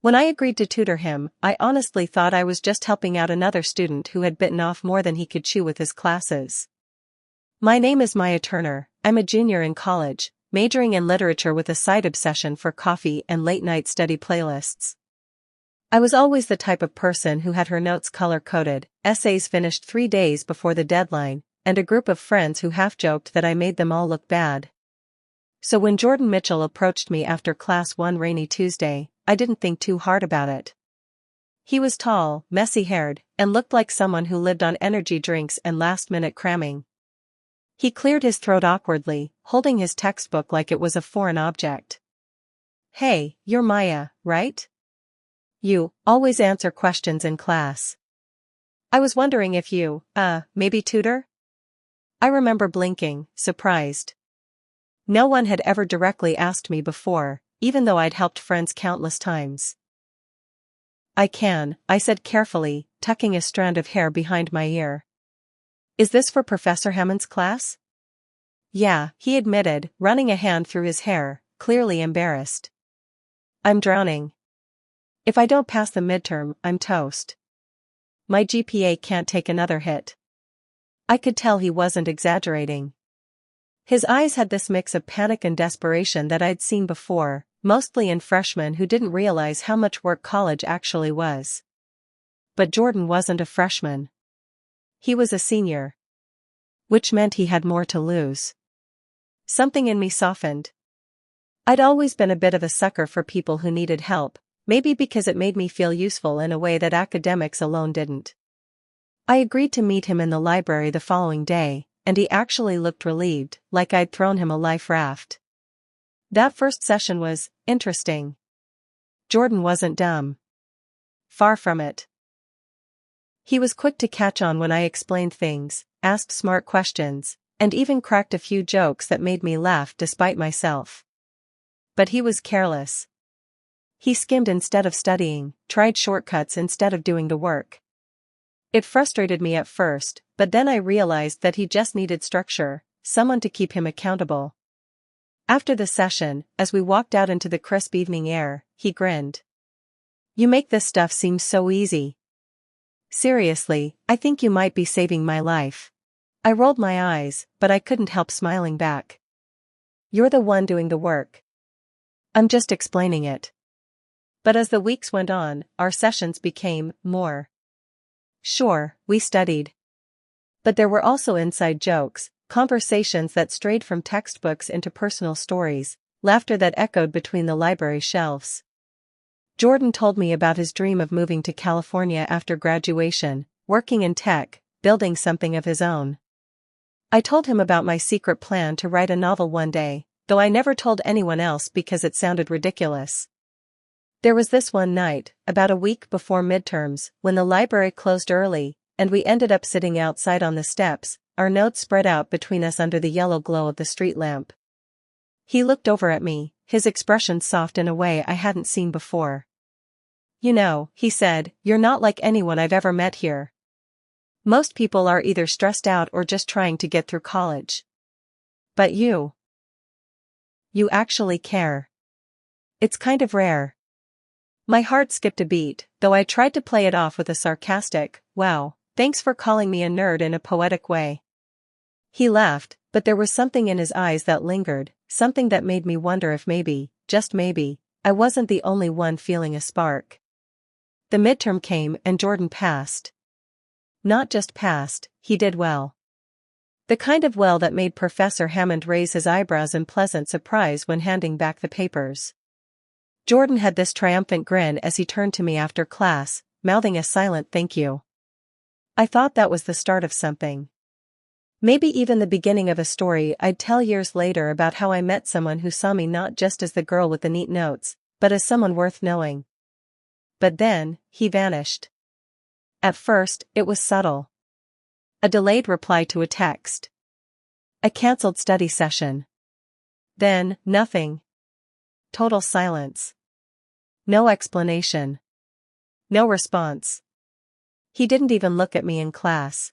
When I agreed to tutor him, I honestly thought I was just helping out another student who had bitten off more than he could chew with his classes. My name is Maya Turner. I'm a junior in college, majoring in literature with a side obsession for coffee and late-night study playlists. I was always the type of person who had her notes color-coded, essays finished 3 days before the deadline, and a group of friends who half-joked that I made them all look bad. So when Jordan Mitchell approached me after class one rainy Tuesday, I didn't think too hard about it. He was tall, messy-haired, and looked like someone who lived on energy drinks and last-minute cramming. He cleared his throat awkwardly, holding his textbook like it was a foreign object. "Hey, you're Maya, right? You always answer questions in class. I was wondering if you, maybe tutor?" I remember blinking, surprised. No one had ever directly asked me before, even though I'd helped friends countless times. "I can," I said carefully, tucking a strand of hair behind my ear. "Is this for Professor Hammond's class?" "Yeah," he admitted, running a hand through his hair, clearly embarrassed. "I'm drowning. If I don't pass the midterm, I'm toast. My GPA can't take another hit." I could tell he wasn't exaggerating. His eyes had this mix of panic and desperation that I'd seen before, mostly in freshmen who didn't realize how much work college actually was. But Jordan wasn't a freshman. He was a senior. Which meant he had more to lose. Something in me softened. I'd always been a bit of a sucker for people who needed help, maybe because it made me feel useful in a way that academics alone didn't. I agreed to meet him in the library the following day, and he actually looked relieved, like I'd thrown him a life raft. That first session was interesting. Jordan wasn't dumb. Far from it. He was quick to catch on when I explained things, asked smart questions, and even cracked a few jokes that made me laugh despite myself. But he was careless. He skimmed instead of studying, tried shortcuts instead of doing the work. It frustrated me at first, but then I realized that he just needed structure, someone to keep him accountable. After the session, as we walked out into the crisp evening air, he grinned. "You make this stuff seem so easy. Seriously, I think you might be saving my life." I rolled my eyes, but I couldn't help smiling back. "You're the one doing the work. I'm just explaining it." But as the weeks went on, our sessions became more. Sure, we studied. But there were also inside jokes, conversations that strayed from textbooks into personal stories, laughter that echoed between the library shelves. Jordan told me about his dream of moving to California after graduation, working in tech, building something of his own. I told him about my secret plan to write a novel one day, though I never told anyone else because it sounded ridiculous. There was this one night, about a week before midterms, when the library closed early, and we ended up sitting outside on the steps, our notes spread out between us under the yellow glow of the street lamp. He looked over at me, his expression soft in a way I hadn't seen before. "You know," he said, "you're not like anyone I've ever met here. Most people are either stressed out or just trying to get through college. But you actually care. It's kind of rare." My heart skipped a beat, though I tried to play it off with a sarcastic, "Wow, thanks for calling me a nerd," in a poetic way. He laughed, but there was something in his eyes that lingered, something that made me wonder if maybe, just maybe, I wasn't the only one feeling a spark. The midterm came and Jordan passed. Not just passed, he did well. The kind of well that made Professor Hammond raise his eyebrows in pleasant surprise when handing back the papers. Jordan had this triumphant grin as he turned to me after class, mouthing a silent thank you. I thought that was the start of something. Maybe even the beginning of a story I'd tell years later about how I met someone who saw me not just as the girl with the neat notes, but as someone worth knowing. But then, he vanished. At first, it was subtle. A delayed reply to a text. A cancelled study session. Then, nothing. Total silence. No explanation. No response. He didn't even look at me in class.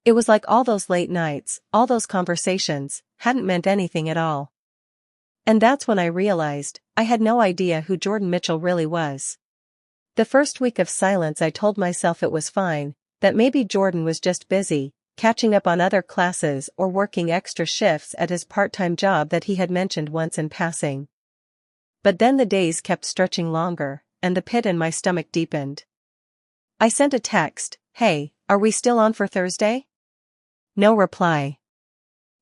It was like all those late nights, all those conversations, hadn't meant anything at all. And that's when I realized, I had no idea who Jordan Mitchell really was. The first week of silence I told myself it was fine, that maybe Jordan was just busy, catching up on other classes or working extra shifts at his part-time job that he had mentioned once in passing. But then the days kept stretching longer, and the pit in my stomach deepened. I sent a text, "Hey, are we still on for Thursday?" No reply.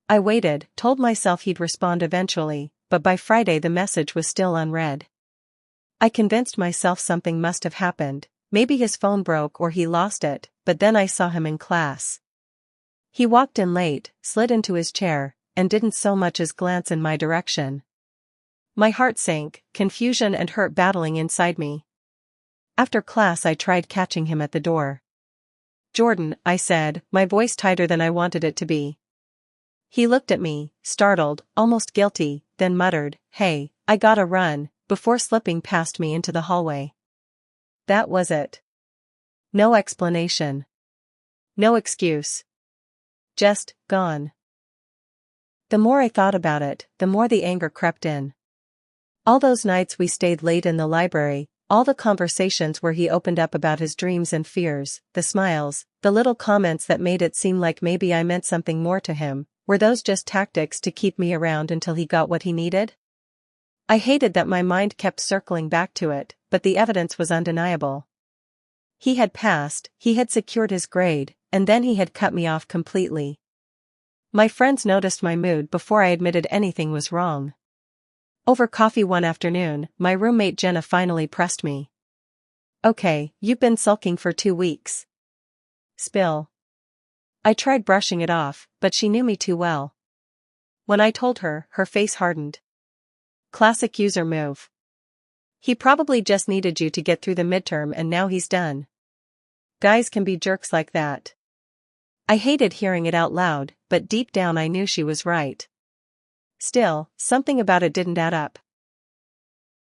I waited, told myself he'd respond eventually, but by Friday the message was still unread. I convinced myself something must have happened, maybe his phone broke or he lost it, but then I saw him in class. He walked in late, slid into his chair, and didn't so much as glance in my direction. My heart sank, confusion and hurt battling inside me. After class I tried catching him at the door. "Jordan," I said, my voice tighter than I wanted it to be. He looked at me, startled, almost guilty, then muttered, "Hey, I gotta run," before slipping past me into the hallway. That was it. No explanation. No excuse. Just, gone. The more I thought about it, the more the anger crept in. All those nights we stayed late in the library, all the conversations where he opened up about his dreams and fears, the smiles, the little comments that made it seem like maybe I meant something more to him, were those just tactics to keep me around until he got what he needed? I hated that my mind kept circling back to it, but the evidence was undeniable. He had passed, he had secured his grade, and then he had cut me off completely. My friends noticed my mood before I admitted anything was wrong. Over coffee one afternoon, my roommate Jenna finally pressed me. "Okay, you've been sulking for 2 weeks. Spill." I tried brushing it off, but she knew me too well. When I told her, her face hardened. Classic user move. He probably just needed you to get through the midterm and now he's done. Guys can be jerks like that. I hated hearing it out loud, but deep down I knew she was right. Still, something about it didn't add up.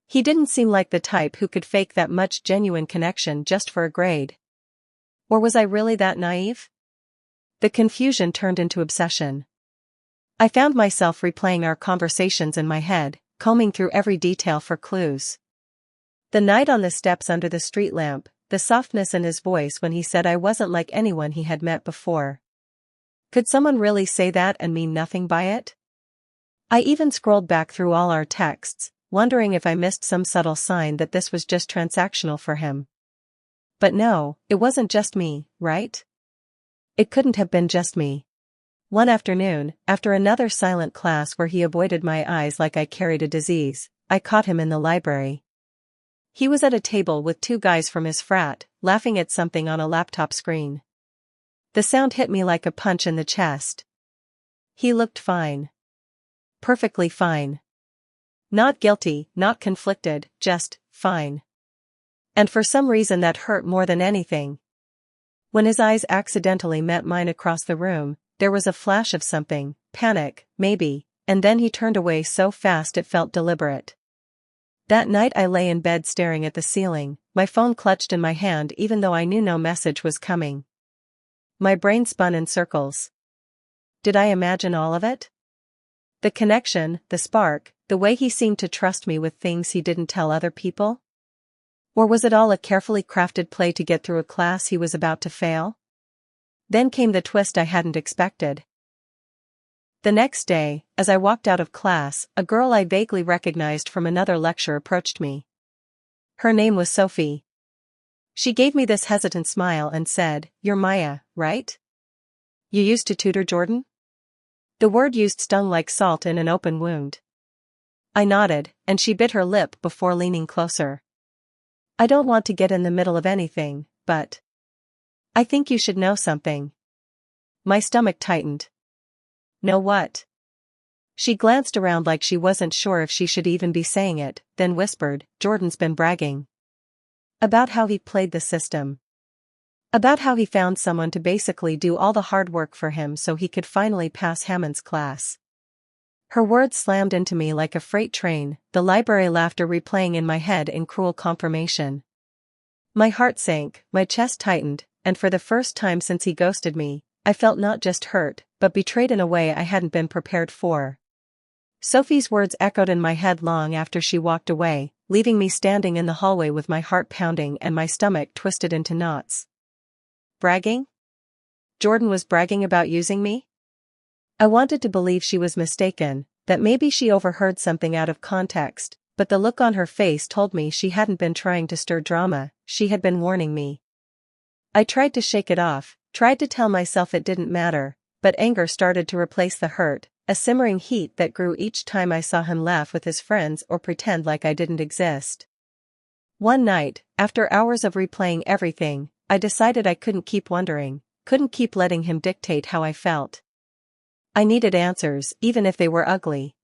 He didn't seem like the type who could fake that much genuine connection just for a grade. Or was I really that naive? The confusion turned into obsession. I found myself replaying our conversations in my head, combing through every detail for clues. The night on the steps under the street lamp, the softness in his voice when he said I wasn't like anyone he had met before. Could someone really say that and mean nothing by it? I even scrolled back through all our texts, wondering if I missed some subtle sign that this was just transactional for him. But no, it wasn't just me, right? It couldn't have been just me. One afternoon, after another silent class where he avoided my eyes like I carried a disease, I caught him in the library. He was at a table with 2 guys from his frat, laughing at something on a laptop screen. The sound hit me like a punch in the chest. He looked fine. Perfectly fine. Not guilty, not conflicted, just fine. And for some reason that hurt more than anything. When his eyes accidentally met mine across the room, there was a flash of something, panic, maybe, and then he turned away so fast it felt deliberate. That night I lay in bed staring at the ceiling, my phone clutched in my hand even though I knew no message was coming. My brain spun in circles. Did I imagine all of it? The connection, the spark, the way he seemed to trust me with things he didn't tell other people? Or was it all a carefully crafted play to get through a class he was about to fail? Then came the twist I hadn't expected. The next day, as I walked out of class, a girl I vaguely recognized from another lecture approached me. Her name was Sophie. She gave me this hesitant smile and said, "You're Maya, right? You used to tutor Jordan?" The word used stung like salt in an open wound. I nodded, and she bit her lip before leaning closer. "I don't want to get in the middle of anything, but I think you should know something." My stomach tightened. "Know what?" She glanced around like she wasn't sure if she should even be saying it, then whispered, "Jordan's been bragging about how he played the system. About how he found someone to basically do all the hard work for him so he could finally pass Hammond's class." Her words slammed into me like a freight train, the library laughter replaying in my head in cruel confirmation. My heart sank, my chest tightened, and for the first time since he ghosted me, I felt not just hurt, but betrayed in a way I hadn't been prepared for. Sophie's words echoed in my head long after she walked away, leaving me standing in the hallway with my heart pounding and my stomach twisted into knots. Bragging? Jordan was bragging about using me? I wanted to believe she was mistaken, that maybe she overheard something out of context, but the look on her face told me she hadn't been trying to stir drama, she had been warning me. I tried to shake it off, tried to tell myself it didn't matter, but anger started to replace the hurt, a simmering heat that grew each time I saw him laugh with his friends or pretend like I didn't exist. One night, after hours of replaying everything, I decided I couldn't keep wondering, couldn't keep letting him dictate how I felt. I needed answers, even if they were ugly.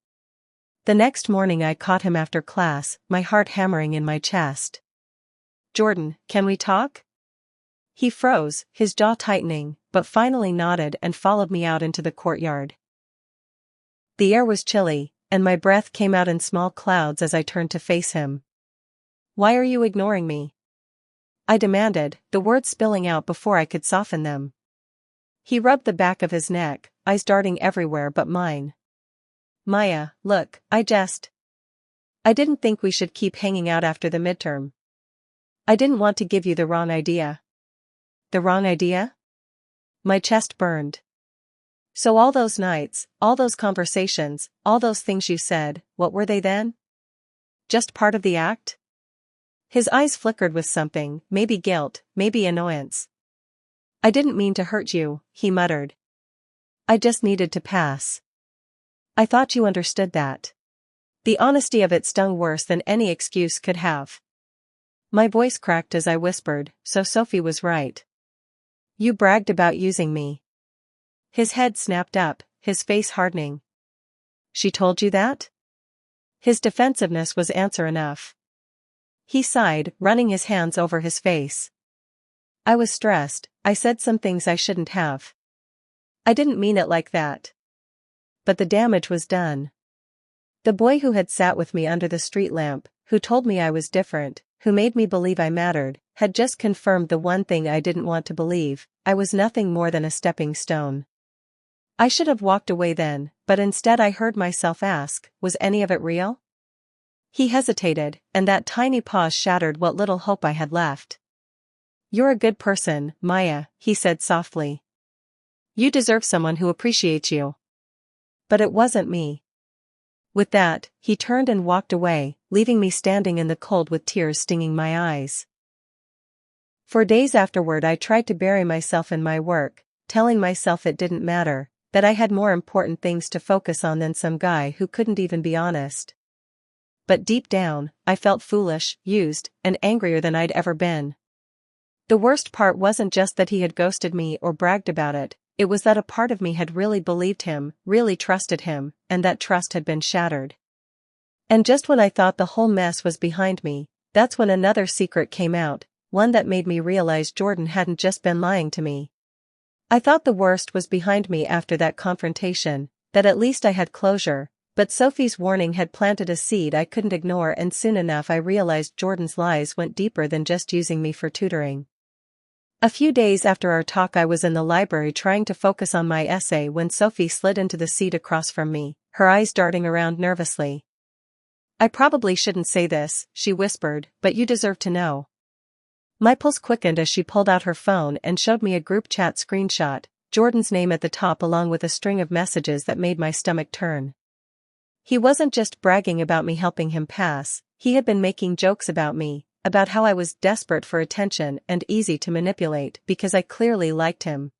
The next morning I caught him after class, my heart hammering in my chest. "Jordan, can we talk?" He froze, his jaw tightening, but finally nodded and followed me out into the courtyard. The air was chilly, and my breath came out in small clouds as I turned to face him. "Why are you ignoring me?" I demanded, the words spilling out before I could soften them. He rubbed the back of his neck, eyes darting everywhere but mine. "Maya, look, I didn't think we should keep hanging out after the midterm. I didn't want to give you the wrong idea." "The wrong idea?" My chest burned. "So all those nights, all those conversations, all those things you said, what were they then? Just part of the act?" His eyes flickered with something, maybe guilt, maybe annoyance. "I didn't mean to hurt you," he muttered. "I just needed to pass." "I thought you understood that." The honesty of it stung worse than any excuse could have. My voice cracked as I whispered, "So Sophie was right. You bragged about using me." His head snapped up, his face hardening. "She told you that?" His defensiveness was answer enough. He sighed, running his hands over his face. "I was stressed, I said some things I shouldn't have. I didn't mean it like that." But the damage was done. The boy who had sat with me under the street lamp, who told me I was different, who made me believe I mattered, had just confirmed the one thing I didn't want to believe: I was nothing more than a stepping stone. I should have walked away then, but instead I heard myself ask, was any of it real? He hesitated, and that tiny pause shattered what little hope I had left. "You're a good person, Maya," he said softly. "You deserve someone who appreciates you." But it wasn't me. With that, he turned and walked away, leaving me standing in the cold with tears stinging my eyes. For days afterward I tried to bury myself in my work, telling myself it didn't matter, that I had more important things to focus on than some guy who couldn't even be honest. But deep down, I felt foolish, used, and angrier than I'd ever been. The worst part wasn't just that he had ghosted me or bragged about it, it was that a part of me had really believed him, really trusted him, and that trust had been shattered. And just when I thought the whole mess was behind me, that's when another secret came out, one that made me realize Jordan hadn't just been lying to me. I thought the worst was behind me after that confrontation, that at least I had closure, but Sophie's warning had planted a seed I couldn't ignore, and soon enough I realized Jordan's lies went deeper than just using me for tutoring. A few days after our talk I was in the library trying to focus on my essay when Sophie slid into the seat across from me, her eyes darting around nervously. "I probably shouldn't say this," she whispered, "but you deserve to know." My pulse quickened as she pulled out her phone and showed me a group chat screenshot, Jordan's name at the top along with a string of messages that made my stomach turn. He wasn't just bragging about me helping him pass, he had been making jokes about me, about how I was desperate for attention and easy to manipulate because I clearly liked him.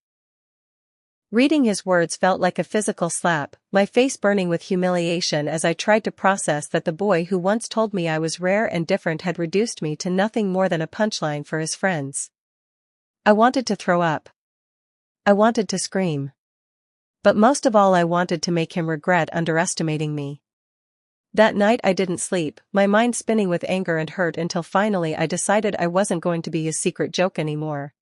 Reading his words felt like a physical slap, my face burning with humiliation as I tried to process that the boy who once told me I was rare and different had reduced me to nothing more than a punchline for his friends. I wanted to throw up. I wanted to scream. But most of all I wanted to make him regret underestimating me. That night I didn't sleep, my mind spinning with anger and hurt until finally I decided I wasn't going to be his secret joke anymore.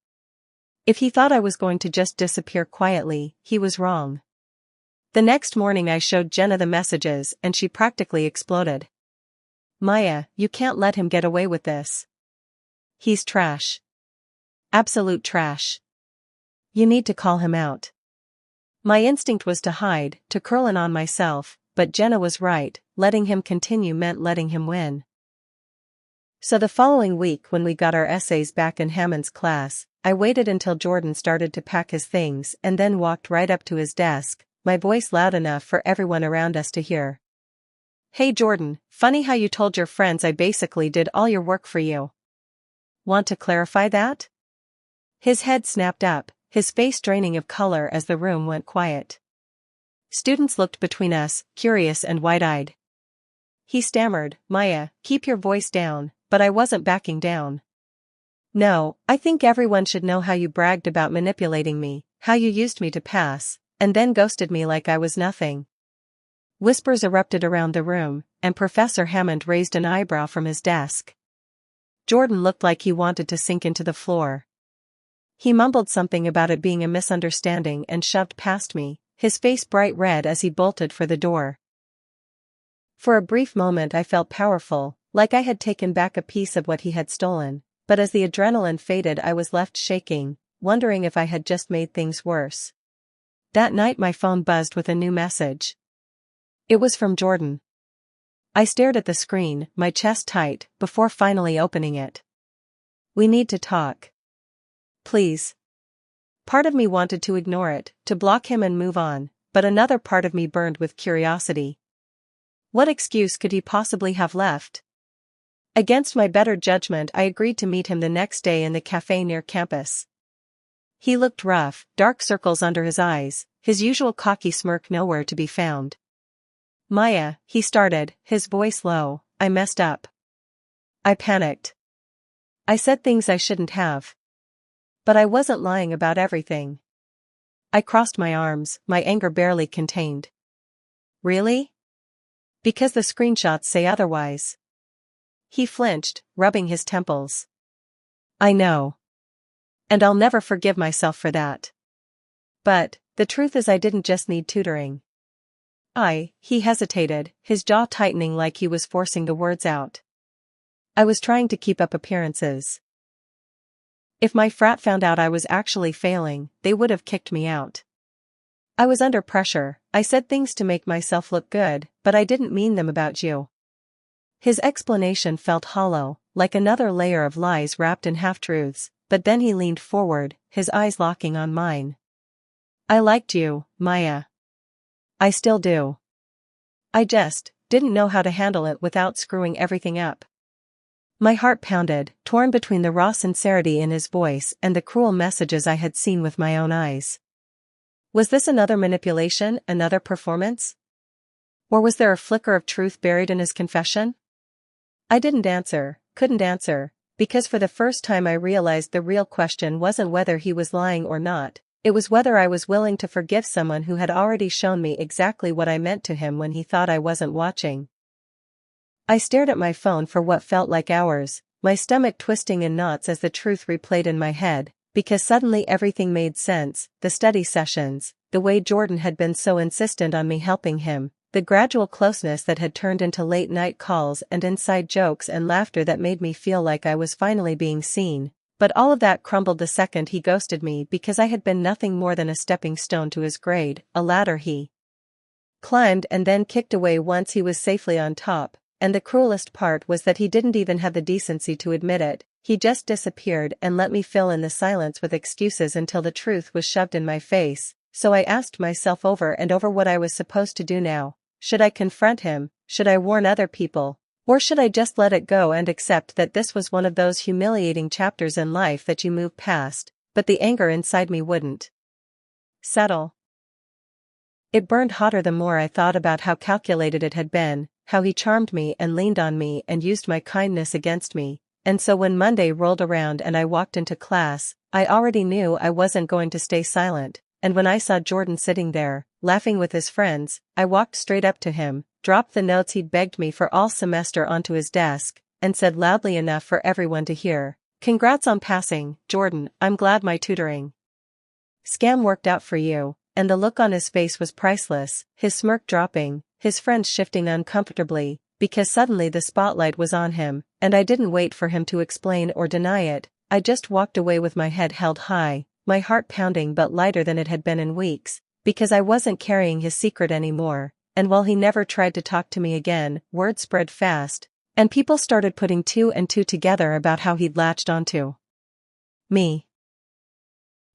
If he thought I was going to just disappear quietly, he was wrong. The next morning I showed Jenna the messages and she practically exploded. "Maya, you can't let him get away with this. He's trash. Absolute trash. You need to call him out." My instinct was to hide, to curl in on myself, but Jenna was right, letting him continue meant letting him win. So the following week when we got our essays back in Hammond's class, I waited until Jordan started to pack his things and then walked right up to his desk, my voice loud enough for everyone around us to hear. "Hey Jordan, funny how you told your friends I basically did all your work for you. Want to clarify that?" His head snapped up, his face draining of color as the room went quiet. Students looked between us, curious and wide-eyed. He stammered, "Maya, keep your voice down," but I wasn't backing down. "No, I think everyone should know how you bragged about manipulating me, how you used me to pass, and then ghosted me like I was nothing." Whispers erupted around the room, and Professor Hammond raised an eyebrow from his desk. Jordan looked like he wanted to sink into the floor. He mumbled something about it being a misunderstanding and shoved past me, his face bright red as he bolted for the door. For a brief moment I felt powerful, like I had taken back a piece of what he had stolen, but as the adrenaline faded I was left shaking, wondering if I had just made things worse. That night my phone buzzed with a new message. It was from Jordan. I stared at the screen, my chest tight, before finally opening it. "We need to talk. Please." Part of me wanted to ignore it, to block him and move on, but another part of me burned with curiosity. What excuse could he possibly have left? Against my better judgment I agreed to meet him the next day in the cafe near campus. He looked rough, dark circles under his eyes, his usual cocky smirk nowhere to be found. "Maya," he started, his voice low, "I messed up. I panicked. I said things I shouldn't have. But I wasn't lying about everything." I crossed my arms, my anger barely contained. "Really? Because the screenshots say otherwise." He flinched, rubbing his temples. "I know. And I'll never forgive myself for that. But, the truth is I didn't just need tutoring. He hesitated, his jaw tightening like he was forcing the words out. "I was trying to keep up appearances. If my frat found out I was actually failing, they would have kicked me out. I was under pressure, I said things to make myself look good, but I didn't mean them about you." His explanation felt hollow, like another layer of lies wrapped in half-truths, but then he leaned forward, his eyes locking on mine. "I liked you, Maya. I still do. I just didn't know how to handle it without screwing everything up." My heart pounded, torn between the raw sincerity in his voice and the cruel messages I had seen with my own eyes. Was this another manipulation, another performance? Or was there a flicker of truth buried in his confession? I couldn't answer, because for the first time I realized the real question wasn't whether he was lying or not. It was whether I was willing to forgive someone who had already shown me exactly what I meant to him when he thought I wasn't watching. I stared at my phone for what felt like hours, my stomach twisting in knots as the truth replayed in my head, because suddenly everything made sense, the study sessions, the way Jordan had been so insistent on me helping him, the gradual closeness that had turned into late-night calls and inside jokes and laughter that made me feel like I was finally being seen. But all of that crumbled the second he ghosted me because I had been nothing more than a stepping stone to his grade, a ladder he climbed and then kicked away once he was safely on top, and the cruelest part was that he didn't even have the decency to admit it. He just disappeared and let me fill in the silence with excuses until the truth was shoved in my face. So I asked myself over and over what I was supposed to do now. Should I confront him? Should I warn other people? Or should I just let it go and accept that this was one of those humiliating chapters in life that you move past, but the anger inside me wouldn't settle? It burned hotter the more I thought about how calculated it had been, how he charmed me and leaned on me and used my kindness against me. And so when Monday rolled around and I walked into class, I already knew I wasn't going to stay silent, and when I saw Jordan sitting there, laughing with his friends, I walked straight up to him, dropped the notes he'd begged me for all semester onto his desk, and said loudly enough for everyone to hear, "Congrats on passing, Jordan, I'm glad my tutoring scam worked out for you." And the look on his face was priceless, his smirk dropping, his friends shifting uncomfortably, because suddenly the spotlight was on him, and I didn't wait for him to explain or deny it. I just walked away with my head held high, my heart pounding but lighter than it had been in weeks, because I wasn't carrying his secret anymore, and while he never tried to talk to me again, word spread fast, and people started putting two and two together about how he'd latched onto me.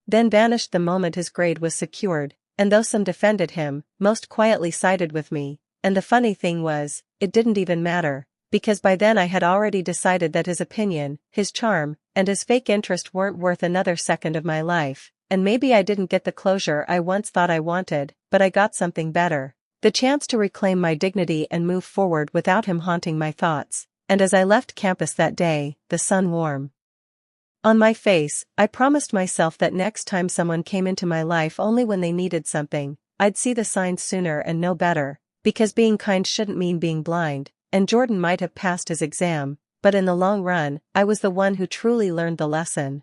Then vanished the moment his grade was secured, and though some defended him, most quietly sided with me, and the funny thing was, it didn't even matter, because by then I had already decided that his opinion, his charm, and his fake interest weren't worth another second of my life, and maybe I didn't get the closure I once thought I wanted, but I got something better. The chance to reclaim my dignity and move forward without him haunting my thoughts, and as I left campus that day, the sun warm on my face, I promised myself that next time someone came into my life only when they needed something, I'd see the signs sooner and know better, because being kind shouldn't mean being blind, and Jordan might have passed his exam, but in the long run, I was the one who truly learned the lesson.